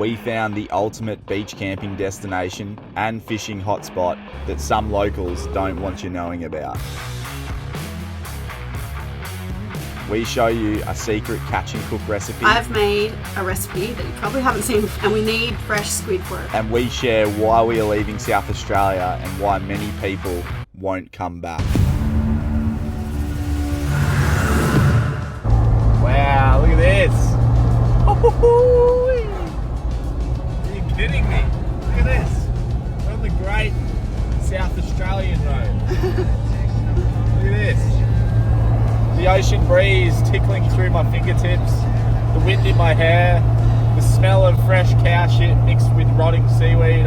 we found the ultimate beach camping destination and fishing hotspot that some locals don't want you knowing about. We show you a secret catch and cook recipe. I've made a recipe that you probably haven't seen, and we need fresh squid for it. And we share why we are leaving South Australia and why many people won't come back. Wow, look at this. Are you kidding me? Look at this. We're on the great South Australian road. Look at this. The ocean breeze tickling through my fingertips, the wind in my hair, the smell of fresh cow shit mixed with rotting seaweed.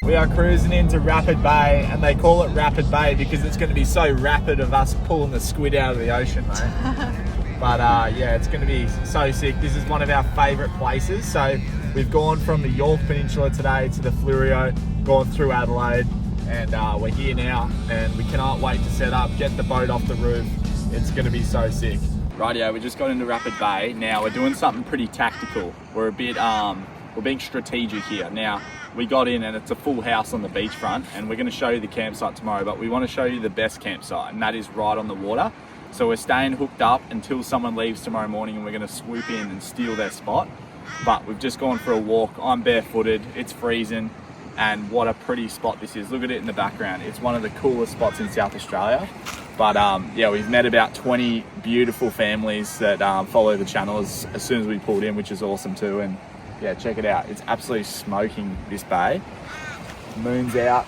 We are cruising into Rapid Bay, and they call it Rapid Bay because it's going to be so rapid of us pulling the squid out of the ocean, mate. But yeah, it's going to be so sick. This is one of our favourite places. So we've gone from the York Peninsula today to the Fleurieu, gone through Adelaide, and we're here now, and we cannot wait to set up, get the boat off the roof. It's going to be so sick. Rightio, we just got into Rapid Bay. Now we're doing something pretty tactical. We're a bit, we're being strategic here. Now we got in and it's a full house on the beachfront, and we're going to show you the campsite tomorrow, but we want to show you the best campsite, and that is right on the water. So we're staying hooked up until someone leaves tomorrow morning, and we're going to swoop in and steal their spot. But we've just gone for a walk. I'm barefooted, it's freezing, and what a pretty spot this is. Look at it in the background. It's one of the coolest spots in South Australia. But yeah, we've met about 20 beautiful families that follow the channel as soon as we pulled in, which is awesome too. And yeah, check it out. It's absolutely smoking, this bay. Moon's out.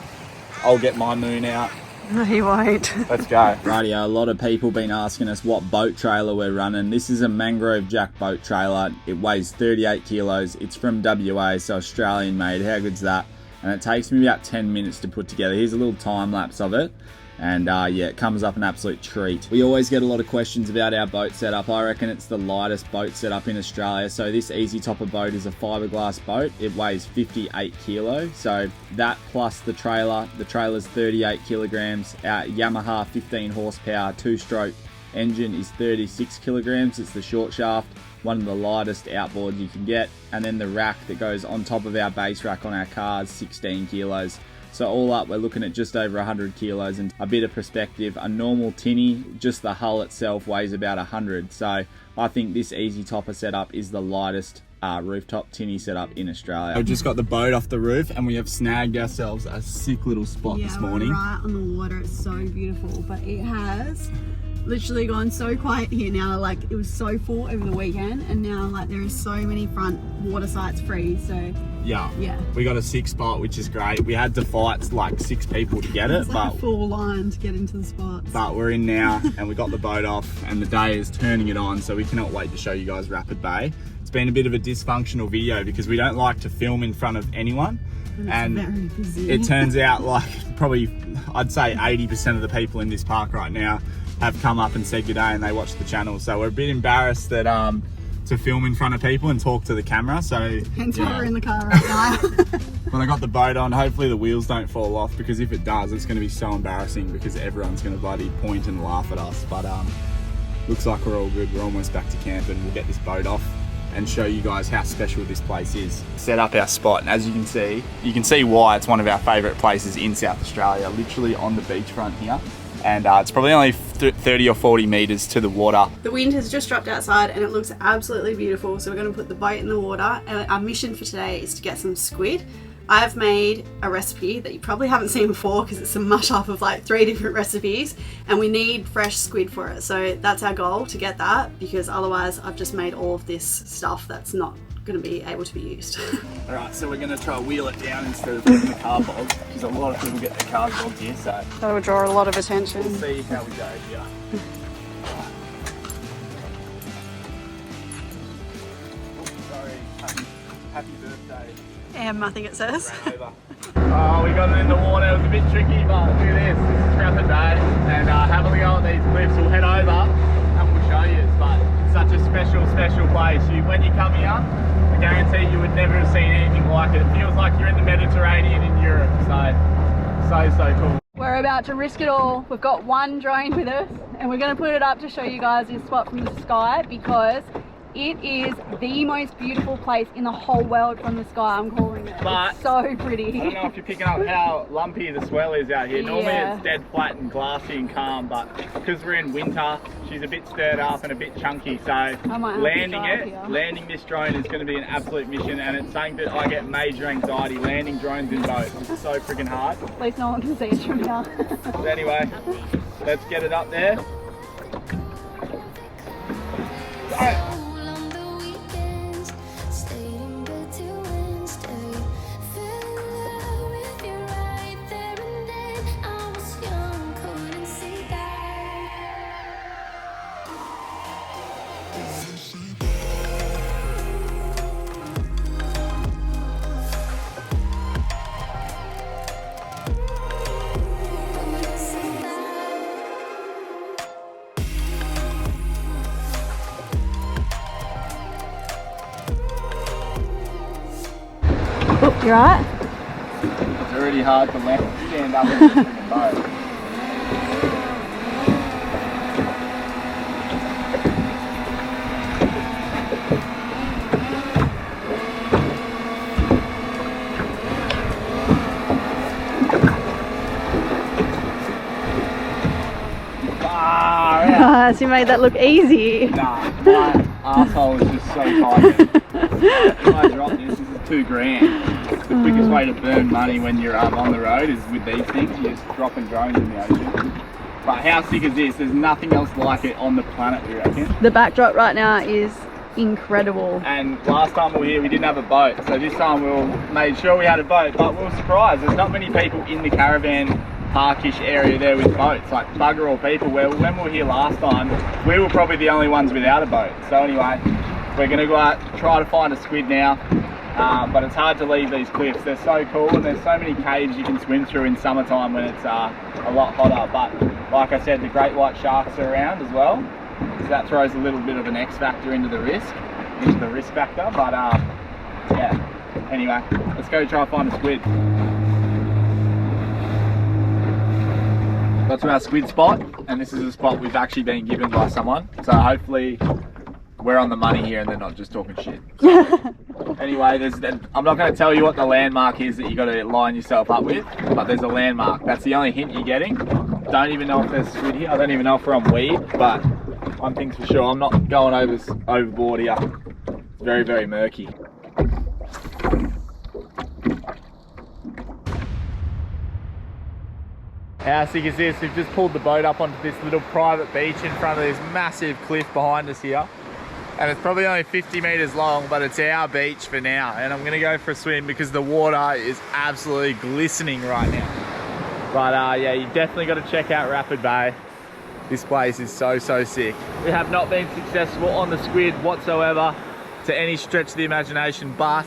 I'll get my moon out. No, you won't. Let's go. Rightio, a lot of people been asking us what boat trailer we're running. This is a Mangrove Jack boat trailer. It weighs 38 kilos. It's from WA, so Australian made. How good's that? And it takes me about 10 minutes to put together. Here's a little time lapse of it. And yeah, it comes up an absolute treat. We always get a lot of questions about our boat setup. I reckon it's the lightest boat setup in Australia. So this Easy Topper boat is a fiberglass boat. It weighs 58 kilos. So that plus the trailer's 38 kilograms. Our Yamaha 15 horsepower 2-stroke engine is 36 kilograms. It's the short shaft, one of the lightest outboards you can get. And then the rack that goes on top of our base rack on our cars, 16 kilos. So all up, we're looking at just over 100 kilos. And a bit of perspective, a normal tinny, just the hull itself weighs about 100. So I think this Easy Topper setup is the lightest rooftop tinny setup in Australia. We've just got the boat off the roof, and we have snagged ourselves a sick little spot this morning. Yeah, right on the water. It's so beautiful, but it has literally gone so quiet here now. Like, it was so full over the weekend, and now like there is so many front water sites free. So yeah, we got a sick spot, which is great. We had to fight like 6 people to get it, it's like a full line to get into the spots. But we're in now, and we got the boat off, and the day is turning it on. So we cannot wait to show you guys Rapid Bay. It's been a bit of a dysfunctional video because we don't like to film in front of anyone. And very busy. It turns out like probably I'd say 80% of the people in this park right now have come up and said good day, and they watch the channel. So we're a bit embarrassed that to film in front of people and talk to the camera. So hence why we're in the car right now. When I got the boat on, hopefully the wheels don't fall off, because if it does, it's going to be so embarrassing because everyone's going to bloody point and laugh at us. But looks like we're all good. We're almost back to camp, and we'll get this boat off and show you guys how special this place is. Set up our spot, and as you can see why it's one of our favourite places in South Australia, literally on the beachfront here. And it's probably only 30 or 40 metres to the water. The wind has just dropped outside and it looks absolutely beautiful, so we're going to put the boat in the water. And our mission for today is to get some squid. I've made a recipe that you probably haven't seen before because it's a mush up of like 3 different recipes, and we need fresh squid for it. So that's our goal, to get that, because otherwise I've just made all of this stuff that's not going to be able to be used. Alright, so we're going to try to wheel it down instead of putting the car bogged, because a lot of people get their cars bogged here, so that would draw a lot of attention. We'll see how we go here. Sorry, happy birthday. I think it says. Oh, we got it in the water. It was a bit tricky, but look at this. This is Rapid Bay, and having a go at these cliffs. We'll head over and we'll show you. But it's such a special place. When you come here, I guarantee you would never have seen anything like it. It feels like you're in the Mediterranean in Europe. So cool. We're about to risk it all. We've got one drone with us, and we're going to put it up to show you guys this spot from the sky, because It is the most beautiful place in the whole world from the sky, I'm calling it. But it's so pretty. I don't know if you're picking up how lumpy the swell is out here. Normally it's dead flat and glassy and calm, but because we're in winter, she's a bit stirred up and a bit chunky, so landing this drone is going to be an absolute mission, and it's something that I get major anxiety, landing drones in boats. It's so freaking hard. At least no one can see us from here. But anyway, let's get it up there. Alright. Oh, you right? It's already hard to stand up in the boat. So you made that look easy. Nah, my asshole is just so tight. If I drop this, this is $2,000. The quickest way to burn money when you're on the road is with these things. You're just dropping drones in the ocean. But how sick is this? There's nothing else like it on the planet, we reckon. The backdrop right now is incredible. And last time we were here, we didn't have a boat. So this time we made sure we had a boat, but we were surprised. There's not many people in the caravan parkish area there with boats, like bugger all people. Where when we were here last time, we were probably the only ones without a boat. So anyway, we're gonna go out, try to find a squid now, but it's hard to leave these cliffs. They're so cool, and there's so many caves you can swim through in summertime when it's a lot hotter. But like I said, the great white sharks are around as well, so that throws a little bit of an X factor into the risk factor. But yeah, anyway, let's go try to find a squid. Got to our squid spot, and this is a spot we've actually been given by someone, so hopefully we're on the money here and they're not just talking shit. Anyway, I'm not going to tell you what the landmark is that you got to line yourself up with, but there's a landmark. That's the only hint you're getting. Don't even know if there's squid here. I don't even know if we're on weed, but one thing's for sure, I'm not going overboard here. It's very, very murky. How sick is this? We've just pulled the boat up onto this little private beach in front of this massive cliff behind us here. And it's probably only 50 meters long, but it's our beach for now. And I'm gonna go for a swim because the water is absolutely glistening right now. But yeah, you definitely got to check out Rapid Bay. This place is so, so sick. We have not been successful on the squid whatsoever to any stretch of the imagination, but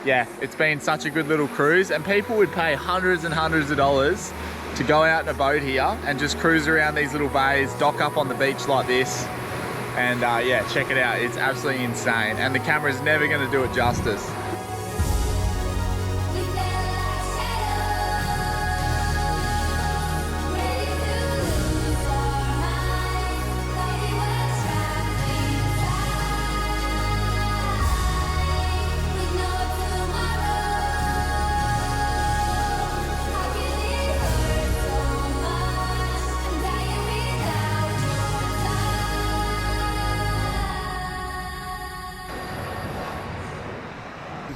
yeah, it's been such a good little cruise, and people would pay hundreds and hundreds of dollars to go out in a boat here and just cruise around these little bays, dock up on the beach like this, and yeah, check it out. It's absolutely insane, and the camera's never going to do it justice.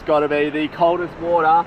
Got to be the coldest water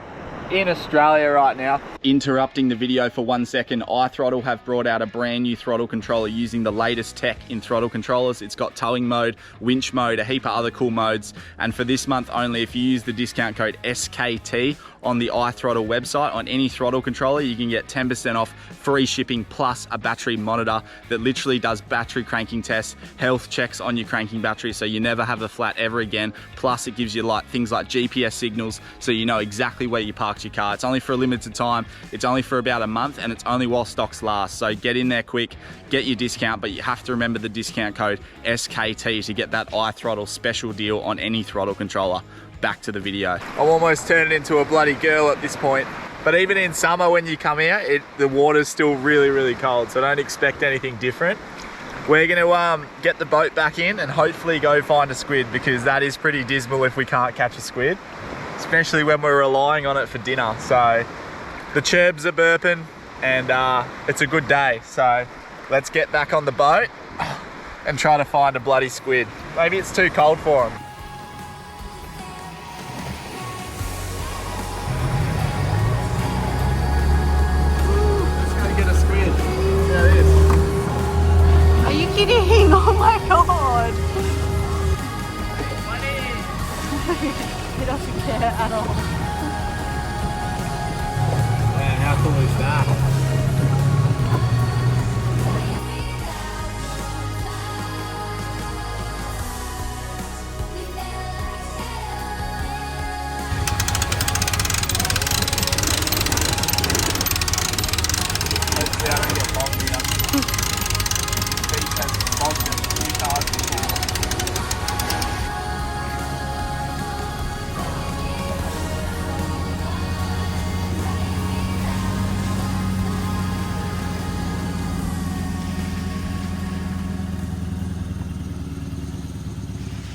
in Australia right now. Interrupting the video for 1 second, iThrottle have brought out a brand new throttle controller using the latest tech in throttle controllers. It's got towing mode, winch mode, a heap of other cool modes, and for this month only, if you use the discount code SKT on the iThrottle website on any throttle controller, you can get 10% off, free shipping, plus a battery monitor that literally does battery cranking tests, health checks on your cranking battery so you never have a flat ever again. Plus it gives you things like GPS signals so you know exactly where you parked your car. It's only for a limited time, it's only for about a month, and it's only while stocks last. So get in there quick, get your discount, but you have to remember the discount code SKT to get that iThrottle special deal on any throttle controller. Back to the video. I'm almost turning into a bloody girl at this point, but even in summer when you come here, the water's still really, really cold, so don't expect anything different. We're going to get the boat back in and hopefully go find a squid, because that is pretty dismal if we can't catch a squid, especially when we're relying on it for dinner. So the chirps are burping and it's a good day. So let's get back on the boat and try to find a bloody squid. Maybe it's too cold for them. Let's go get a squid. There it is. Are you kidding? Oh my god! He doesn't care at all. Man, how cool is that?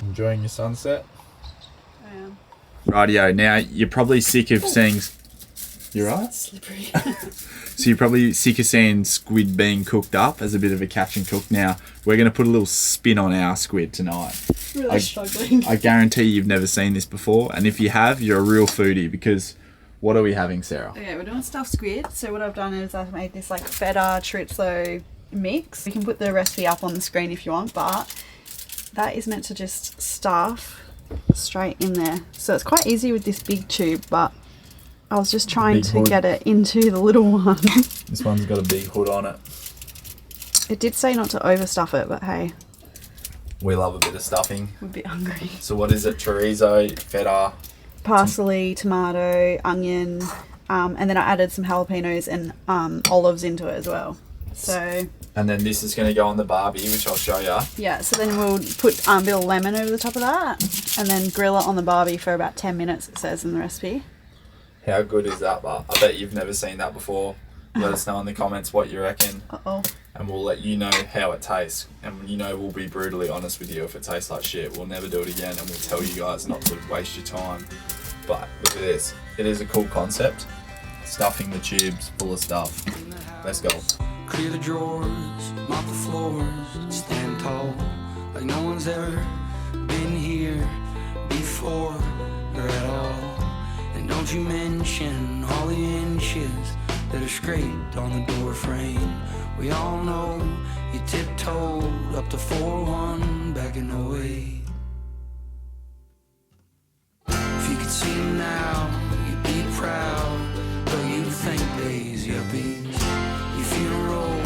Enjoying your sunset? I am. Rightio, now you're probably sick of seeing... You're right? Slippery. So you're probably sick of seeing squid being cooked up as a bit of a catch and cook. Now, we're going to put a little spin on our squid tonight. Really struggling. I guarantee you've never seen this before, and if you have, you're a real foodie, because what are we having, Sarah? Okay, we're doing stuffed squid. So what I've done is I've made this like feta chorizo mix. You can put the recipe up on the screen if you want, but that is meant to just stuff straight in there. So it's quite easy with this big tube, but I was just trying to get it into the little one. This one's got a big hood on it. It did say not to overstuff it, but hey. We love a bit of stuffing. We're a bit hungry. So what is it? Chorizo, feta, parsley, tomato, onion, and then I added some jalapenos and olives into it as well. So. And then this is going to go on the barbie, which I'll show you. Yeah, so then we'll put a bit of lemon over the top of that, and then grill it on the barbie for about 10 minutes, it says in the recipe. How good is that, but I bet you've never seen that before. Let us know in the comments what you reckon. Uh-oh. And we'll let you know how it tastes. And you know, we'll be brutally honest with you. If it tastes like shit, we'll never do it again, and we'll tell you guys not to waste your time. But look at this. It is a cool concept. Stuffing the tubes full of stuff. Let's go. Clear the drawers, mop the floors, stand tall like no one's ever been here before or at all. And don't you mention all the inches that are scraped on the door frame. We all know you tiptoed up to 4-1 back in 08. If you could see him now, you'd be proud, but you'd think days yuppies. Your funeral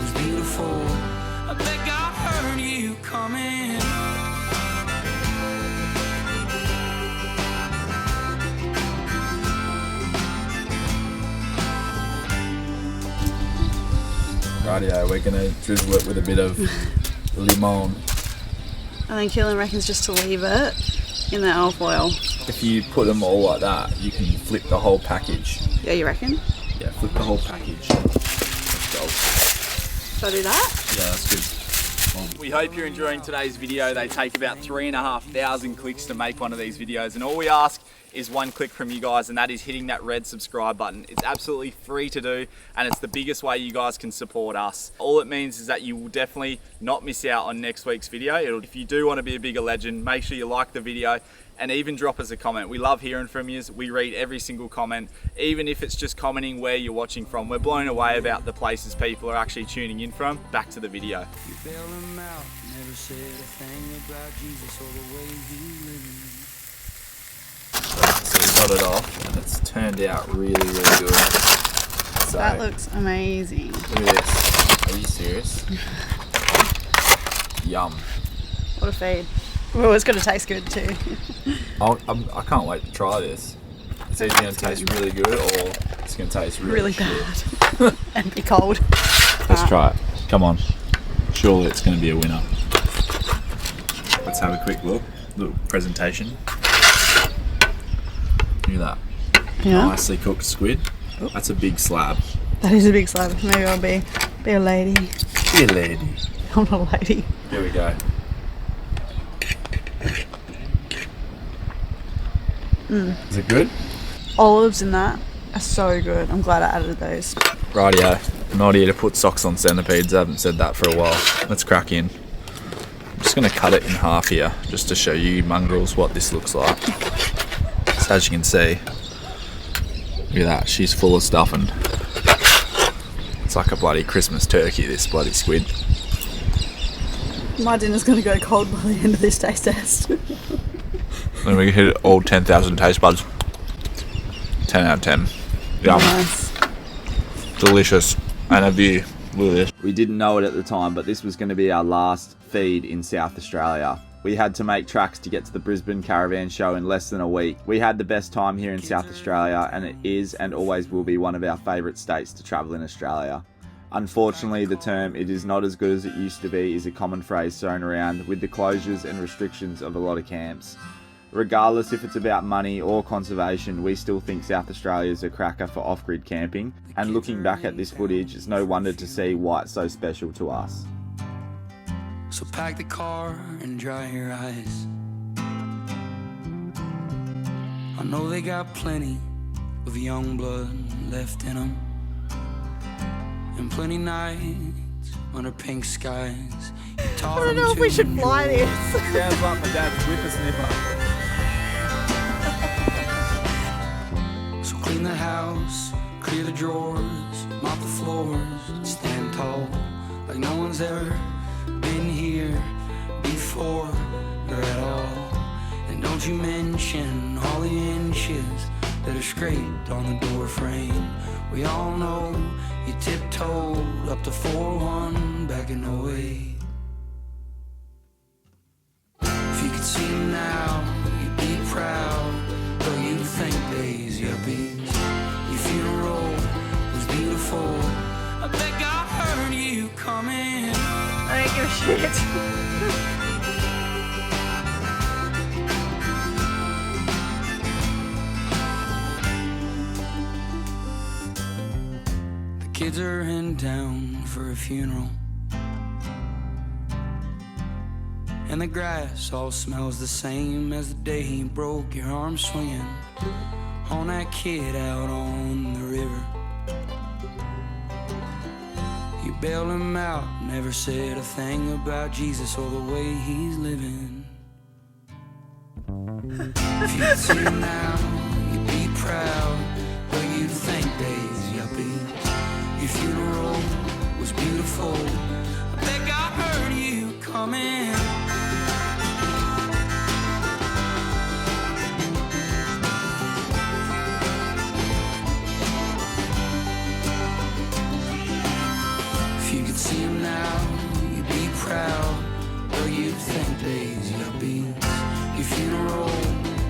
was beautiful. I bet God heard you coming. Rightio, we're gonna drizzle it with a bit of limon. I think Keelan reckons just to leave it in the olive oil. If you put them all like that, you can flip the whole package. Yeah, you reckon? Yeah, flip the whole package. Let's go. Should I do that? Yeah, that's good. We hope you're enjoying today's video. They take about 3,500 clicks to make one of these videos, and all we ask is one click from you guys, and that is hitting that red subscribe button. It's absolutely free to do, and it's the biggest way you guys can support us. All it means is that you will definitely not miss out on next week's video. If you do want to be a bigger legend, make sure you like the video and even drop us a comment. We love hearing from you. We read every single comment, even if it's just commenting where you're watching from. We're blown away about the places people are actually tuning in from. Back to the video. You bailed him out, never said a thing about Jesus or the way he lived. So we got it off, and it's turned out really, really good. So, That looks amazing. look at this. Are you serious? Yum. What a feed. Well, it's going to taste good too. I can't wait to try this. It's either going to taste really good or it's going to taste really bad. shit. And be cold. Let's try it. Come on. Surely it's going to be a winner. Let's have a quick look. Little presentation. Look at that. Yeah. Nicely cooked squid. That's a big slab. That is a big slab. Maybe I'll be a lady. Be a lady. I'm not a lady. Here we go. Is it good? Olives in that are so good. I'm glad I added those. Rightio. Not here to put socks on centipedes. I haven't said that for a while. Let's crack in. I'm just going to cut it in half here just to show you mongrels what this looks like. So as you can see, look at that. She's full of stuffing. It's like a bloody Christmas turkey, this bloody squid. My dinner's going to go cold by the end of this taste test. Then we hit all 10,000 taste buds. 10 out of 10. Yum. Nice. Delicious. And a view. Look at this. We didn't know it at the time, but this was going to be our last feed in South Australia. We had to make tracks to get to the Brisbane Caravan show in less than a week. We had the best time here in South Australia, and it is and always will be one of our favourite states to travel in Australia. Unfortunately, the term "it is not as good as it used to be" is a common phrase thrown around with the closures and restrictions of a lot of camps. Regardless if it's about money or conservation, we still think South Australia is a cracker for off-grid camping, and looking back at this footage, it's no wonder to see why it's so special to us. So pack the car and dry your eyes. I know they got plenty of young blood left in them, and plenty nights under pink skies. I don't know if we should fly this. Sounds like my dad's whippersnipper. So clean the house, clear the drawers, mop the floors, stand tall like no one's ever been here before or at all. And don't you mention all the inches that are scraped on the door frame. We all know you tiptoed up to 4-1 back in 08. If you could see him now, you'd be proud, though you'd think days yuppies. Your funeral was beautiful. I bet God heard you coming. I don't give a shit. The kids are in town for a funeral, and the grass all smells the same as the day he broke your arm swinging on that kid out on the river. You bailed him out, never said a thing about Jesus or the way he's living. If you could see him now, you'd be proud, but you'd think days yuppie. Your funeral was beautiful. I bet God heard you coming. If you could see him now, you'd be proud, though you'd think days yuppie. Your funeral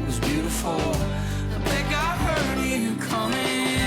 was beautiful. I bet God heard you coming.